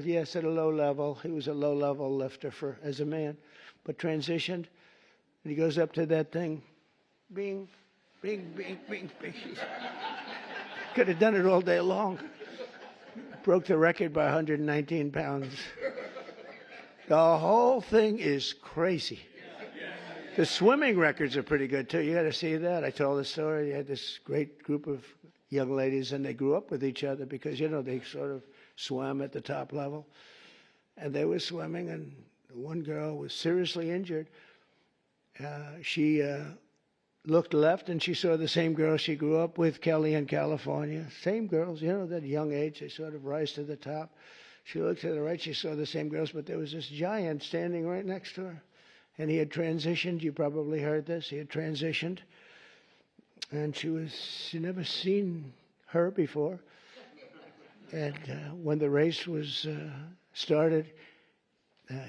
Yes, at a low level. He was a low-level lifter as a man, but transitioned. And he goes up to that thing, bing, bing, bing, bing, bing. Could have done it all day long. Broke the record by 119 pounds. The whole thing is crazy. The swimming records are pretty good, too. You got to see that. I told the story. You had this great group of young ladies, and they grew up with each other because, you know, they sort of swam at the top level. And they were swimming, and one girl was seriously injured. She looked left, and she saw the same girl she grew up with, Kelly, in California. Same girls, you know, that young age, they sort of rise to the top. She looked to the right, she saw the same girls, but there was this giant standing right next to her. And he had transitioned. You probably heard this. He had transitioned. And she'd never seen her before. And when the race was started,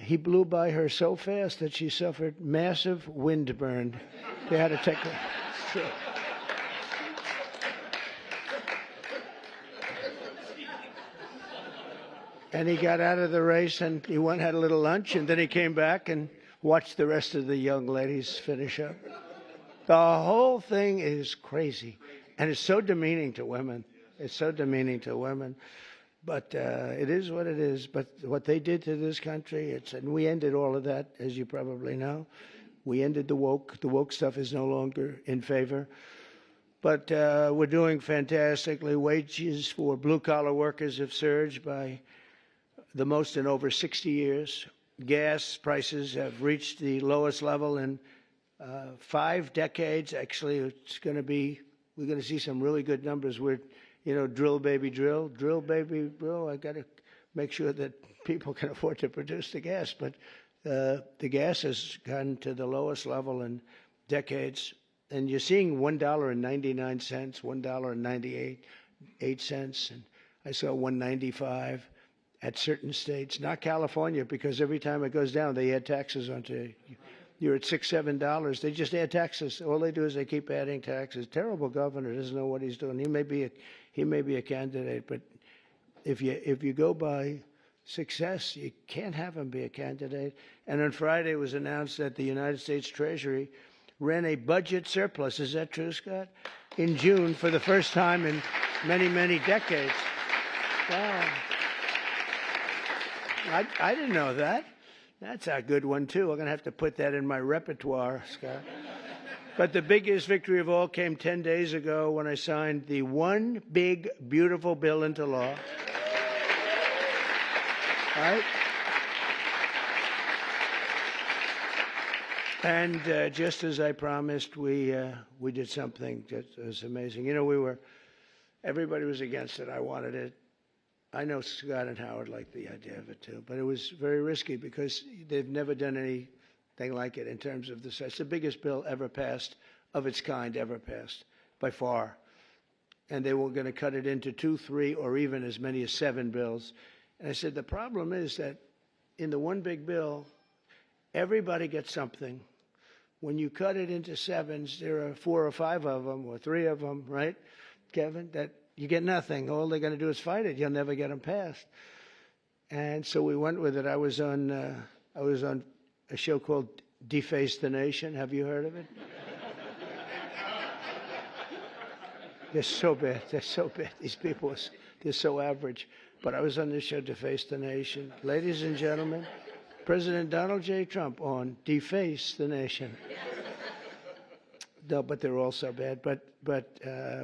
he blew by her so fast that she suffered massive windburn. They had to take her. So. And he got out of the race, and he went and had a little lunch, and then he came back and watched the rest of the young ladies finish up. The whole thing is crazy, and it's so demeaning to women. It's so demeaning to women, but it is what it is. But what they did to this country, and we ended all of that, as you probably know. We ended the woke. The woke stuff is no longer in favor. But we're doing fantastically. Wages for blue-collar workers have surged by the most in over 60 years. Gas prices have reached the lowest level in 5 decades. Actually, we're going to see some really good numbers. We're, you know, drill, baby, drill. Drill, baby, drill. I got to make sure that people can afford to produce the gas. But the gas has gone to the lowest level in decades. And you're seeing $1.99, $1.98, and I saw $1.95 at certain states. Not California, because every time it goes down, they add taxes onto it. You're at $6, $7. They just add taxes. All they do is they keep adding taxes. Terrible governor, doesn't know what he's doing. He may be a candidate, but if you go by success, you can't have him be a candidate. And on Friday, it was announced that the United States Treasury ran a budget surplus. Is that true, Scott? In June, for the first time in many, many decades. Wow. I didn't know that. That's a good one, too. I'm going to have to put that in my repertoire, Scott. But the biggest victory of all came 10 days ago when I signed the One Big Beautiful Bill into law. Right? And just as I promised, we did something that was amazing. You know, everybody was against it. I wanted it. I know Scott and Howard liked the idea of it too, but it was very risky because they've never done anything like it in terms of the size. It's the biggest bill ever passed, of its kind ever passed, by far. And they were going to cut it into 2, 3, or even as many as 7 bills. And I said, the problem is that in the one big bill, everybody gets something. When you cut it into 7s, there are 4 or 5 of them, or 3 of them, right, Kevin, that you get nothing. All they're going to do is fight it. You'll never get them passed. And so we went with it. I was on a show called Deface the Nation. Have you heard of it? They're so bad. They're so bad. These people, they're so average. But I was on this show, Deface the Nation. Ladies and gentlemen, President Donald J. Trump on Deface the Nation. No, but they're all so bad. But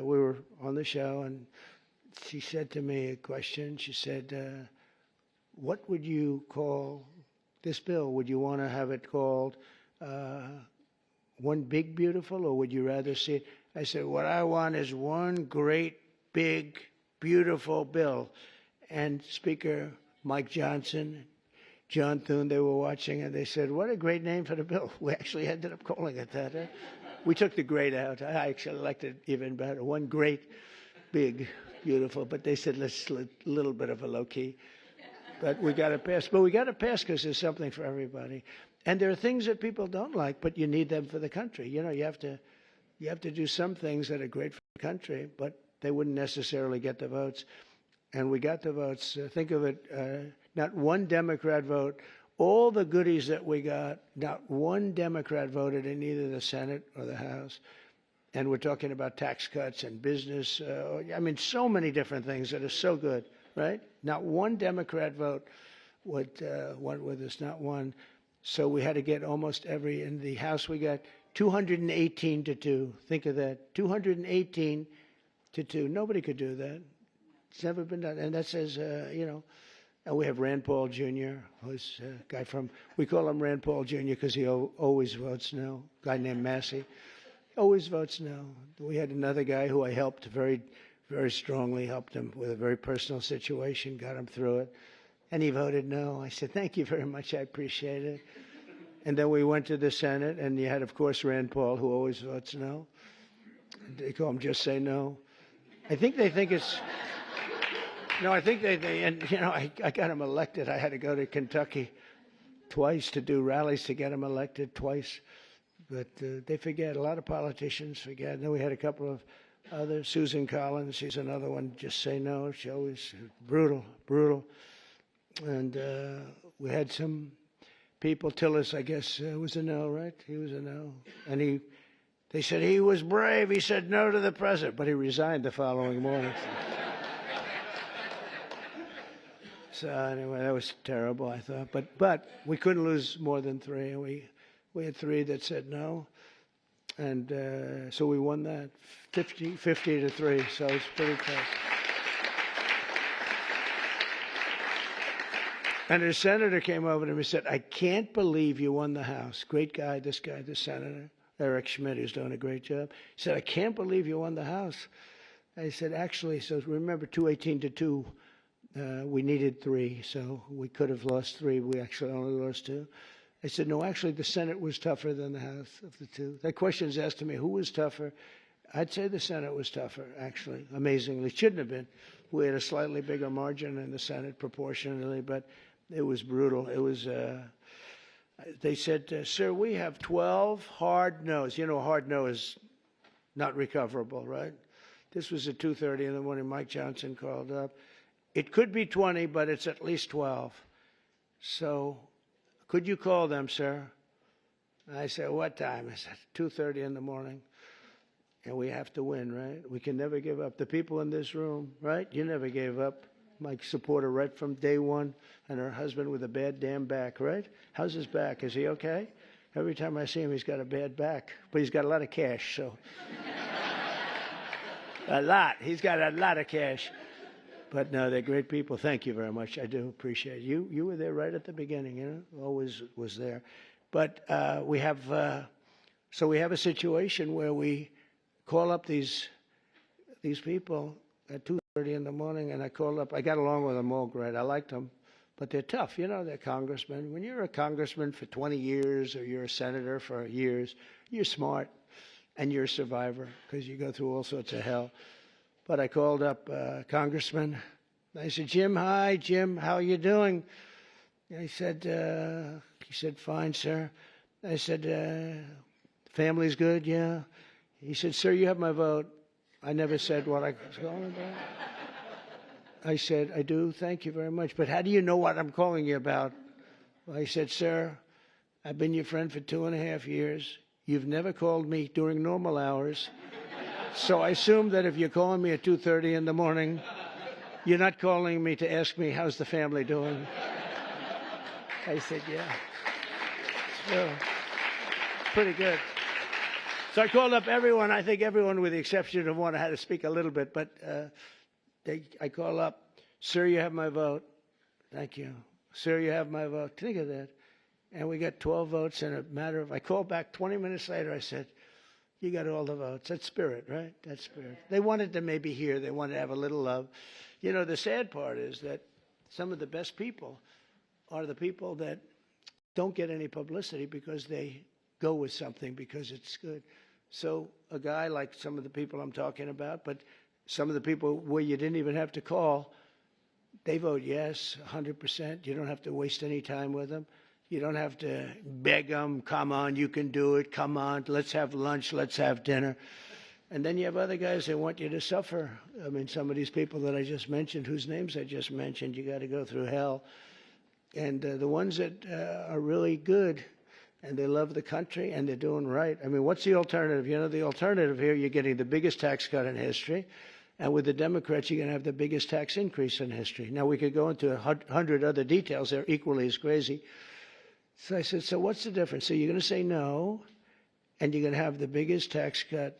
we were on the show, and she said to me a question. She said, what would you call this bill? Would you want to have it called One Big Beautiful, or would you rather see it? I said, what I want is one great, big, beautiful bill. And Speaker Mike Johnson, John Thune, they were watching, and they said, what a great name for the bill. We actually ended up calling it that. We took the great out. I actually liked it even better. One great, big, beautiful. But they said, let's a little bit of a low-key. But we got to pass. But we got to pass because there's something for everybody. And there are things that people don't like, but you need them for the country. You know, you have to do some things that are great for the country, but they wouldn't necessarily get the votes. and we got the votes. Think of it, not one Democrat vote. All the goodies that we got, not one Democrat voted in either the Senate or the House. And we're talking about tax cuts and business. I mean, so many different things that are so good, right? Not one Democrat vote went with us, not one. So we had to get almost every, in the House we got 218 to 2. Think of that, 218 to 2. Nobody could do that. It's never been done. And that says, you know, and we have Rand Paul Jr., who's a guy from, we call him Rand Paul Jr. because he always votes no, a guy named Massey. Always votes no. We had another guy who I helped very, very strongly, helped him with a very personal situation, got him through it. And he voted no. I said, thank you very much, I appreciate it. And then we went to the Senate, and you had, of course, Rand Paul, who always votes no. They call him Just Say No. I think they think it's, no, I think they and you know, I got him elected. I had to go to Kentucky twice to do rallies to get him elected twice. But they forget, a lot of politicians forget. And then we had a couple of others, Susan Collins, she's another one, Just Say No. She always, brutal, brutal. And we had some people, Tillis, I guess, was a no, right? He was a no. And they said he was brave. He said no to the president, but he resigned the following morning. So anyway, that was terrible, I thought. But we couldn't lose more than 3. We had 3 that said no. And so we won that 50 to 3. So it's pretty close. And a senator came over to me and said, I can't believe you won the House. Great guy, this senator, Eric Schmidt, who's doing a great job. He said, I can't believe you won the House. I said, actually, so remember 218 to 2, we needed 3, so we could have lost 3. We actually only lost 2. I said, no, actually, the Senate was tougher than the House of the 2. That question is asked to me, who was tougher? I'd say the Senate was tougher, actually, amazingly. It shouldn't have been. We had a slightly bigger margin in the Senate proportionally, but it was brutal. It was, they said, sir, we have 12 hard no's. You know, a hard no is not recoverable, right? This was at 2:30 in the morning. Mike Johnson called up. It could be 20, but it's at least 12. So could you call them, sir? And I said, what time? I said, 2:30 in the morning. And we have to win, right? We can never give up. The people in this room, right? You never gave up. My supporter right from day one, and her husband with a bad damn back, right? How's his back? Is he okay? Every time I see him, he's got a bad back, but he's got a lot of cash, so. A lot. He's got a lot of cash. But no, they're great people. Thank you very much. I do appreciate you. You were there right at the beginning, you know, always was there. But we have, so we have a situation where we call up these people at 2:30 in the morning, and I called up. I got along with them all great. I liked them, but they're tough. You know, they're congressmen. When you're a congressman for 20 years or you're a senator for years, you're smart, and you're a survivor because you go through all sorts of hell. But I called up Congressman. I said, Jim, hi, Jim, how are you doing? He said, fine, sir. I said, family's good, yeah. He said, sir, you have my vote. I never said what I was calling about. I said, I do, thank you very much. But how do you know what I'm calling you about? Well, I said, sir, I've been your friend for 2.5 years. You've never called me during normal hours. So I assume that if you're calling me at 2:30 in the morning, you're not calling me to ask me, how's the family doing? I said, yeah. So, pretty good. So I called up everyone, I think everyone with the exception of one. I had to speak a little bit, but I call up, sir, you have my vote. Thank you. Sir, you have my vote. Think of that. And we got 12 votes in a matter of, I called back 20 minutes later, I said, you got all the votes. That's spirit, right? That's spirit. They wanted to maybe hear. They wanted to have a little love. You know, the sad part is that some of the best people are the people that don't get any publicity because they go with something because it's good. So a guy like some of the people I'm talking about, but some of the people where you didn't even have to call, they vote yes, 100%. You don't have to waste any time with them. You don't have to beg them, come on, you can do it, come on, let's have lunch, let's have dinner. And then you have other guys that want you to suffer. I mean, some of these people that I just mentioned, whose names I just mentioned, you got to go through hell. And the ones that are really good and they love the country and they're doing right. I mean, what's the alternative? You know, the alternative here, you're getting the biggest tax cut in history. And with the Democrats, you're going to have the biggest tax increase in history. Now, we could go into 100 other details. They're equally as crazy. So I said, so what's the difference? So you're going to say no, and you're going to have the biggest tax cut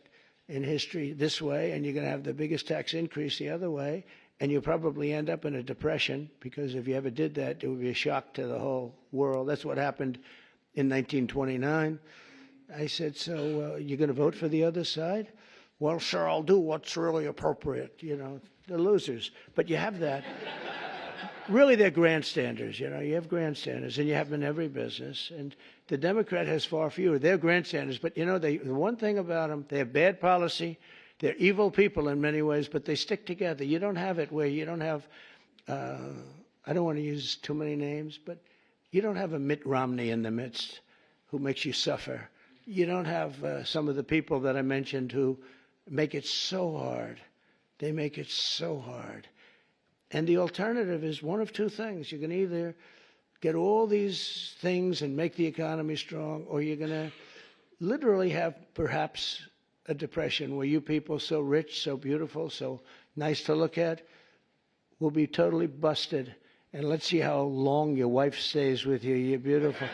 in history this way, and you're going to have the biggest tax increase the other way, and you'll probably end up in a depression, because if you ever did that, it would be a shock to the whole world. That's what happened in 1929. I said, so you're going to vote for the other side? Well, sir, I'll do what's really appropriate. You know, the losers. But you have that. Really, they're grandstanders. You know, you have grandstanders, and you have them in every business. And the Democrat has far fewer. They're grandstanders. But, you know, the one thing about them, they have bad policy. They're evil people in many ways, but they stick together. You don't have it where you don't have, I don't want to use too many names, but you don't have a Mitt Romney in the midst who makes you suffer. You don't have some of the people that I mentioned who make it so hard. They make it so hard. And the alternative is one of two things. You can either get all these things and make the economy strong, or you're going to literally have perhaps a depression where you people so rich, so beautiful, so nice to look at will be totally busted. And let's see how long your wife stays with you. You're beautiful.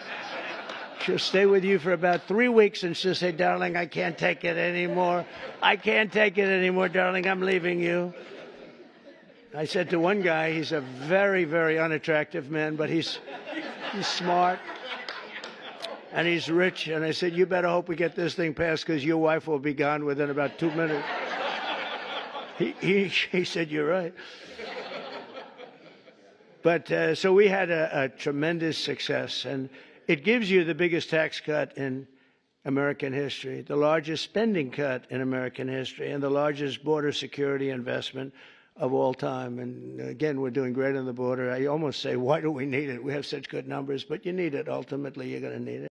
She'll stay with you for about 3 weeks, and she'll say, darling, I can't take it anymore. I can't take it anymore, darling. I'm leaving you. I said to one guy, he's a very, very unattractive man, but he's smart, and he's rich. And I said, you better hope we get this thing passed, because your wife will be gone within about 2 minutes. He said, you're right. But so we had a tremendous success, and it gives you the biggest tax cut in American history, the largest spending cut in American history, and the largest border security investment of all time. And again, we're doing great on the border. I almost say, why do we need it? We have such good numbers, but you need it. Ultimately, you're going to need it.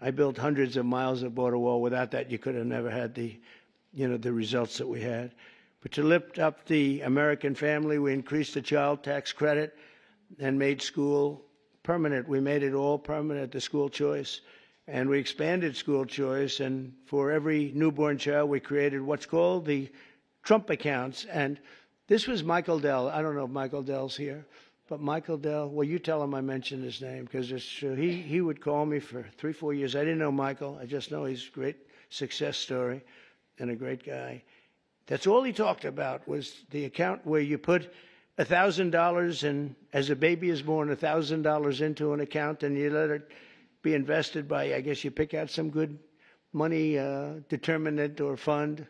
I built hundreds of miles of border wall. Without that, you could have never had the results that we had. But to lift up the American family, we increased the child tax credit and made school permanent. We made it all permanent, the school choice. And we expanded school choice. And for every newborn child, we created what's called the Trump accounts. And this was Michael Dell. I don't know if Michael Dell's here, but Michael Dell, well, you tell him I mentioned his name, because it's true. He would call me for 3-4 years. I didn't know Michael. I just know he's a great success story and a great guy. That's all he talked about, was the account where you put $1,000, and as a baby is born, $1,000 into an account, and you let it be invested by, I guess you pick out some good money determinant or fund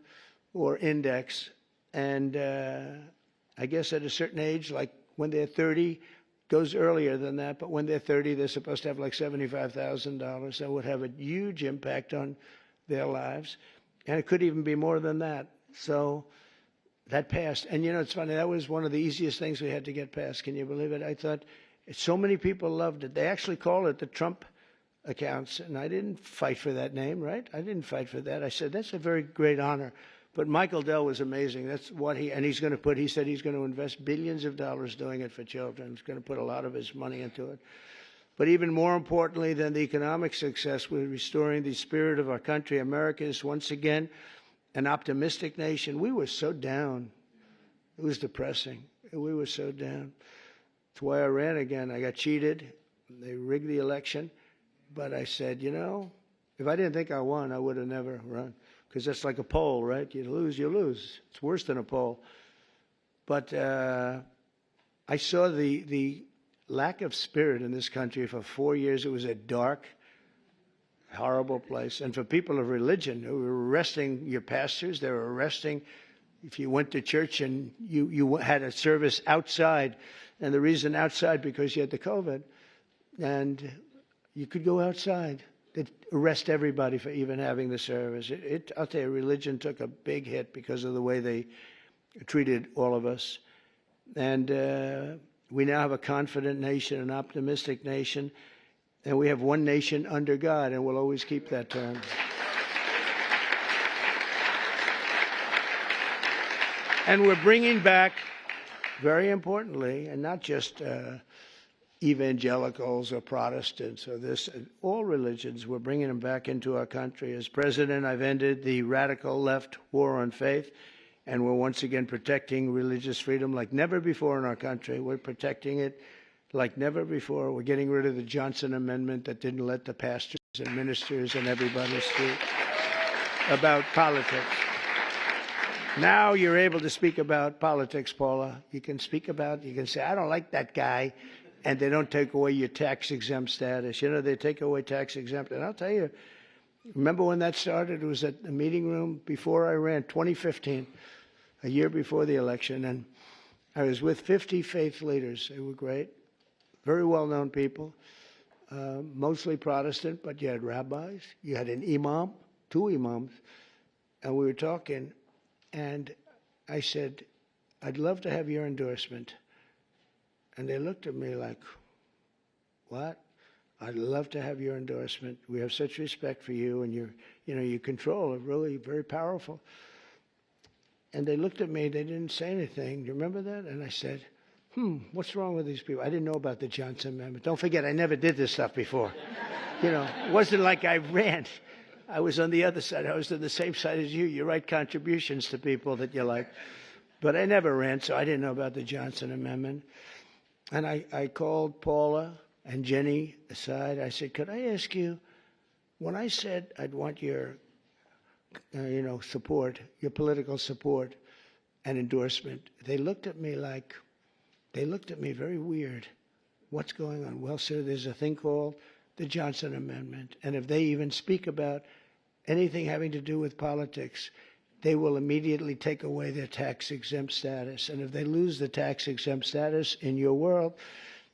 or index. And I guess at a certain age, like when they're 30, goes earlier than that, but when they're 30, they're supposed to have like $75,000. That would have a huge impact on their lives. And it could even be more than that. So that passed. And, you know, it's funny, that was one of the easiest things we had to get passed. Can you believe it? I thought so many people loved it. They actually call it the Trump accounts. And I didn't fight for that name, right? I didn't fight for that. I said, that's a very great honor. But Michael Dell was amazing. That's what he said he's going to invest billions of dollars doing it for children. He's going to put a lot of his money into it. But even more importantly than the economic success, we're restoring the spirit of our country. America is once again an optimistic nation. We were so down. It was depressing. We were so down. That's why I ran again. I got cheated. They rigged the election. But I said, you know, if I didn't think I won, I would have never run. Because that's like a poll, right? You lose, you lose. It's worse than a poll. But I saw the lack of spirit in this country. For 4 years, it was a dark, horrible place. And for people of religion who were arresting your pastors, they were arresting if you went to church and you had a service outside. And the reason outside, because you had the COVID. And you could go outside. They'd arrest everybody for even having the service. I'll tell you, religion took a big hit because of the way they treated all of us. And we now have a confident nation, an optimistic nation, and we have one nation under God, and we'll always keep that term. And we're bringing back, very importantly, and not just evangelicals or Protestants or this, all religions, we're bringing them back into our country. As president, I've ended the radical left war on faith, and we're once again protecting religious freedom like never before in our country. We're protecting it like never before. We're getting rid of the Johnson Amendment that didn't let the pastors and ministers and everybody speak about politics. Now you're able to speak about politics, Paula. You can speak about, you can say, I don't like that guy, and they don't take away your tax-exempt status. You know, they take away tax-exempt. And I'll tell you, remember when that started? It was at the meeting room before I ran, 2015, a year before the election. And I was with 50 faith leaders. They were great, very well-known people, mostly Protestant, but you had rabbis. You had an imam, 2 imams. And we were talking, and I said, I'd love to have your endorsement. And they looked at me like, what? I'd love to have your endorsement. We have such respect for you, and your control is really very powerful. And they looked at me, they didn't say anything. Do you remember that? And I said, what's wrong with these people? I didn't know about the Johnson Amendment. Don't forget, I never did this stuff before. It wasn't like I ran. I was on the other side. I was on the same side as you. You write contributions to people that you like. But I never ran, so I didn't know about the Johnson Amendment. And I called Paula and Jenny aside. I said, could I ask you, when I said I'd want your, support, your political support and endorsement, they looked at me very weird. What's going on? Well, sir, there's a thing called the Johnson Amendment. And if they even speak about anything having to do with politics, they will immediately take away their tax-exempt status. And if they lose the tax-exempt status in your world,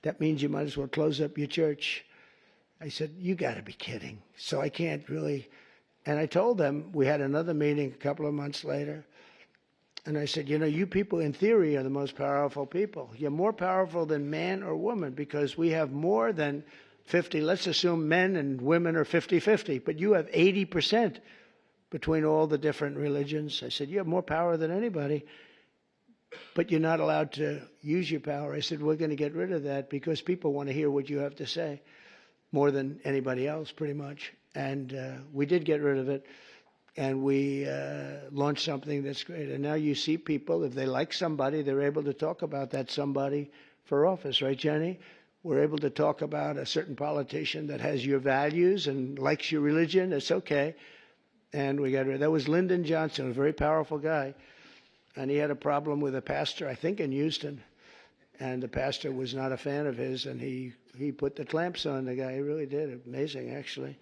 that means you might as well close up your church. I said, you got to be kidding. So I can't really. And I told them, we had another meeting a couple of months later, and I said, you people in theory are the most powerful people. You're more powerful than man or woman because we have more than 50. Let's assume men and women are 50-50, but you have 80%. Between all the different religions. I said, you have more power than anybody, but you're not allowed to use your power. I said, we're going to get rid of that because people want to hear what you have to say more than anybody else, pretty much. And we did get rid of it, and we launched something that's great. And now you see people, if they like somebody, they're able to talk about that somebody for office, right, Jenny? We're able to talk about a certain politician that has your values and likes your religion. It's okay. And we got rid of that. Was Lyndon Johnson, a very powerful guy. And he had a problem with a pastor, I think in Houston. And the pastor was not a fan of his, and he put the clamps on the guy. He really did. Amazing, actually.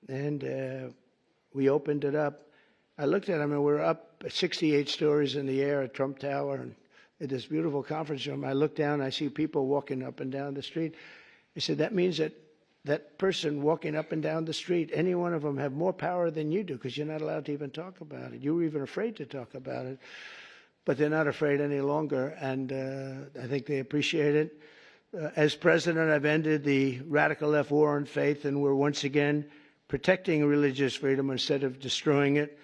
And we opened it up. I looked at him, and we're up 68 stories in the air at Trump Tower, and at this beautiful conference room. I look down, I see people walking up and down the street. I said, that means that person walking up and down the street, any one of them have more power than you do because you're not allowed to even talk about it. You were even afraid to talk about it, but they're not afraid any longer, and I think they appreciate it. As president, I've ended the radical left war on faith, and we're once again protecting religious freedom instead of destroying it,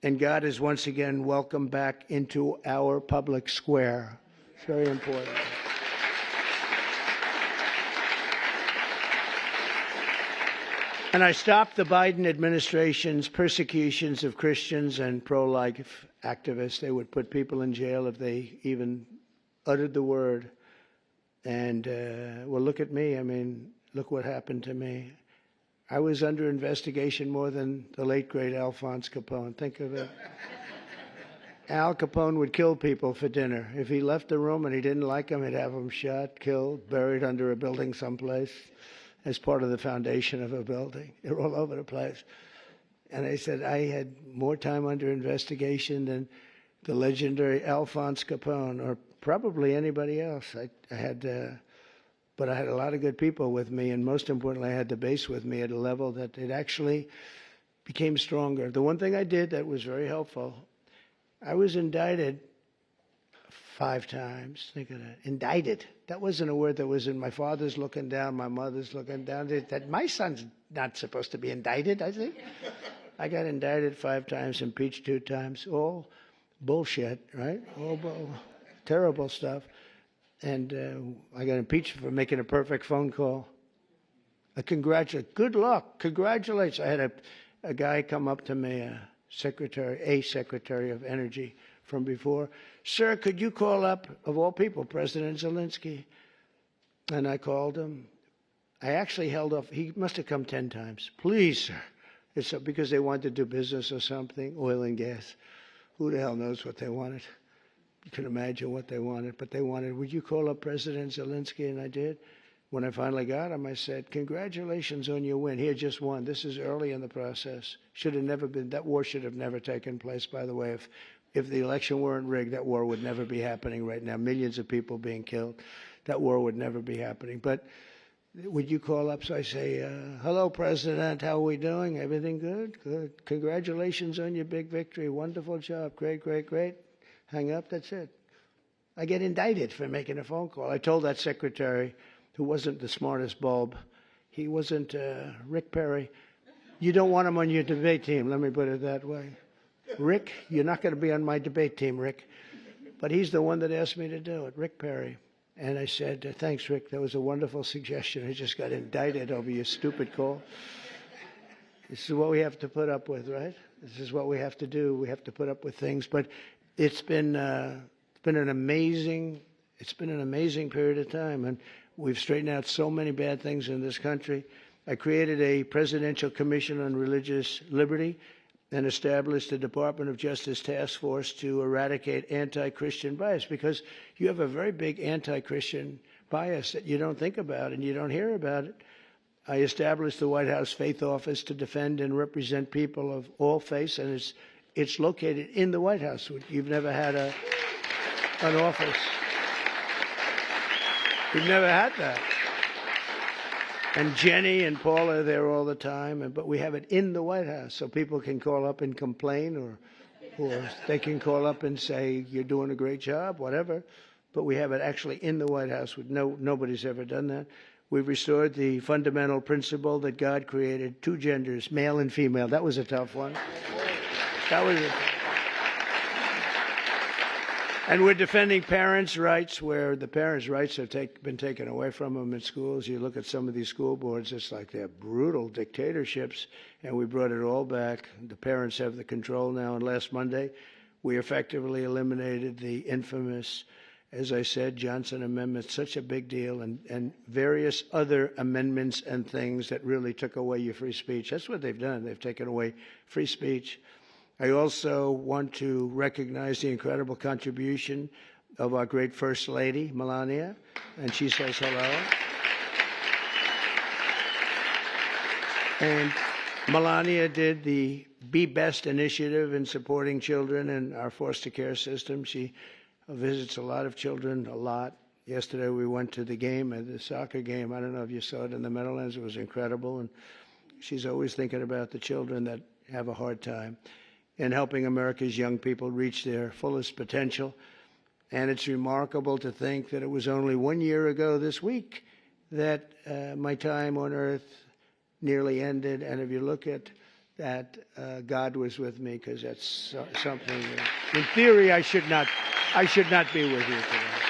and God is once again welcomed back into our public square. It's very important. And I stopped the Biden administration's persecutions of Christians and pro-life activists. They would put people in jail if they even uttered the word. And, well, look at me. I mean, look what happened to me. I was under investigation more than the late, great Alphonse Capone. Think of it. Al Capone would kill people for dinner. If he left the room and he didn't like them, he'd have them shot, killed, buried under a building someplace as part of the foundation of a building. They're all over the place. And I said, I had more time under investigation than the legendary Alphonse Capone or probably anybody else. But I had a lot of good people with me, and most importantly, I had the base with me at a level that it actually became stronger. The one thing I did that was very helpful, I was indicted 5 times. Think of that. Indicted. That wasn't a word that was in my father's looking down, my mother's looking down. That my son's not supposed to be indicted, I think. I got indicted 5 times, impeached 2 times, all bullshit, right? Terrible stuff. And I got impeached for making a perfect phone call. Good luck, congratulations. I had a guy come up to me, a secretary of energy from before. Sir, could you call up, of all people, President Zelensky? And I called him. I actually held off. He must have come 10 times. Please, sir. It's because they wanted to do business or something, oil and gas. Who the hell knows what they wanted? You can imagine what they wanted, but they wanted, would you call up President Zelensky? And I did. When I finally got him, I said, congratulations on your win. He had just won. This is early in the process. Should have never been, that war should have never taken place, by the way. If the election weren't rigged, that war would never be happening right now. Millions of people being killed. That war would never be happening. But would you call up? So I say, hello, President. How are we doing? Everything good? Good. Congratulations on your big victory. Wonderful job. Great, great, great. Hang up. That's it. I get indicted for making a phone call. I told that secretary, who wasn't the smartest bulb, he wasn't Rick Perry. You don't want him on your debate team. Let me put it that way. Rick, you're not going to be on my debate team, Rick. But he's the one that asked me to do it, Rick Perry. And I said, thanks, Rick. That was a wonderful suggestion. I just got indicted over your stupid call. This is what we have to put up with, right? This is what we have to do. We have to put up with things. But it's been an amazing period of time, and we've straightened out so many bad things in this country. I created a presidential commission on religious liberty and established a Department of Justice task force to eradicate anti-Christian bias, because you have a very big anti-Christian bias that you don't think about and you don't hear about it. I established the White House Faith Office to defend and represent people of all faiths, and it's located in the White House. You've never had an office. You've never had that. And Jenny and Paul are there all the time, but we have it in the White House, so people can call up and complain, or they can call up and say, you're doing a great job, whatever. But we have it actually in the White House. Nobody's ever done that. We've restored the fundamental principle that God created two genders, male and female. That was a tough one. And we're defending parents' rights, where the parents' rights have been taken away from them in schools. You look at some of these school boards, it's like they're brutal dictatorships, and we brought it all back. The parents have the control now, and last Monday, we effectively eliminated the infamous, as I said, Johnson Amendment, such a big deal, and various other amendments and things that really took away your free speech. That's what they've done. They've taken away free speech. I also want to recognize the incredible contribution of our great First Lady, Melania, and she says hello. And Melania did the Be Best initiative in supporting children in our foster care system. She visits a lot of children, a lot. Yesterday we went to the game, the soccer game. I don't know if you saw it in the Meadowlands. It was incredible. And she's always thinking about the children that have a hard time, and helping America's young people reach their fullest potential. And it's remarkable to think that it was only 1 year ago this week that my time on earth nearly ended. And if you look at that, God was with me, because that's something in theory I should not be with you today.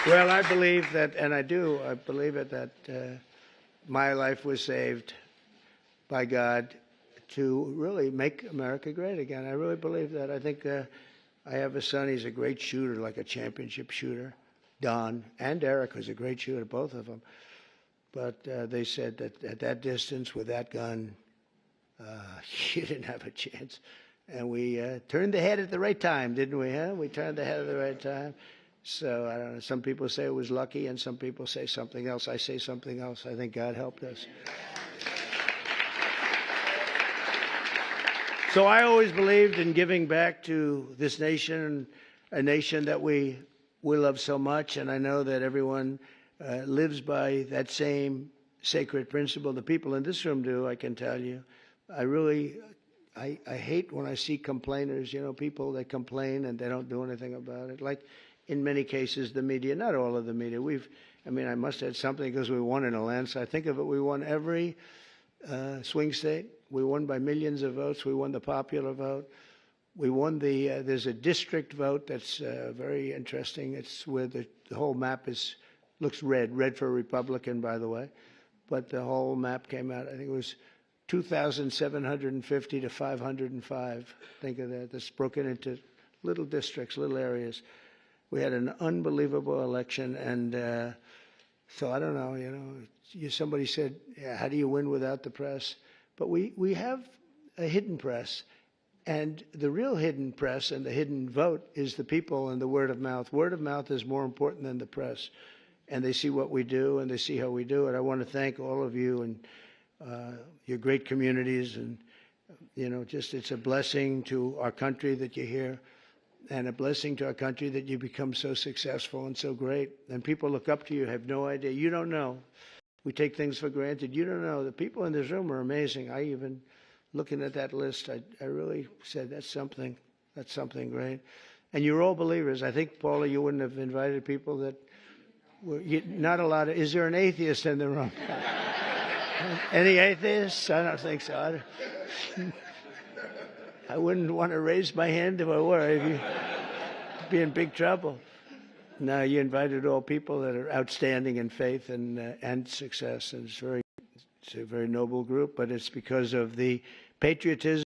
Well, I believe that, and I believe it, that my life was saved by God to really make America great again. I really believe that. I think I have a son. He's a great shooter, like a championship shooter. Don and Eric was a great shooter, both of them. But they said that at that distance with that gun, you didn't have a chance. And we turned the head at the right time, didn't we? Huh? We turned the head at the right time. So, I don't know, some people say it was lucky, and some people say something else. I say something else. I think God helped us. So I always believed in giving back to this nation, a nation that we love so much, and I know that everyone lives by that same sacred principle. The people in this room do, I can tell you. I hate when I see complainers, you know, people that complain and they don't do anything about it. Like in many cases, the media, not all of the media. I mean, I must have something because we won in a landslide. Think of it, we won every swing state. We won by millions of votes. We won the popular vote. We won there's a district vote that's very interesting. It's where the whole map looks red for Republican, by the way. But the whole map came out, I think it was 2,750 to 505. Think of that. That's broken into little districts, little areas. We had an unbelievable election, and so I don't know, you know, somebody said, yeah, how do you win without the press? But we have a hidden press, and the real hidden press and the hidden vote is the people and the word of mouth. Word of mouth is more important than the press, and they see what we do and they see how we do it. I want to thank all of you and your great communities, and you know, just it's a blessing to our country that you're here, and a blessing to our country that you become so successful and so great. And people look up to you, have no idea. You don't know. We take things for granted. You don't know. The people in this room are amazing. I even, looking at that list, I really said, that's something great. And you're all believers. I think, Paula, you wouldn't have invited people that were, not a lot of, is there an atheist in the room? Any atheists? I don't think so. I wouldn't want to raise my hand if I were. I'd be in big trouble. No, you invited all people that are outstanding in faith and success, and it's a very noble group. But it's because of the patriotism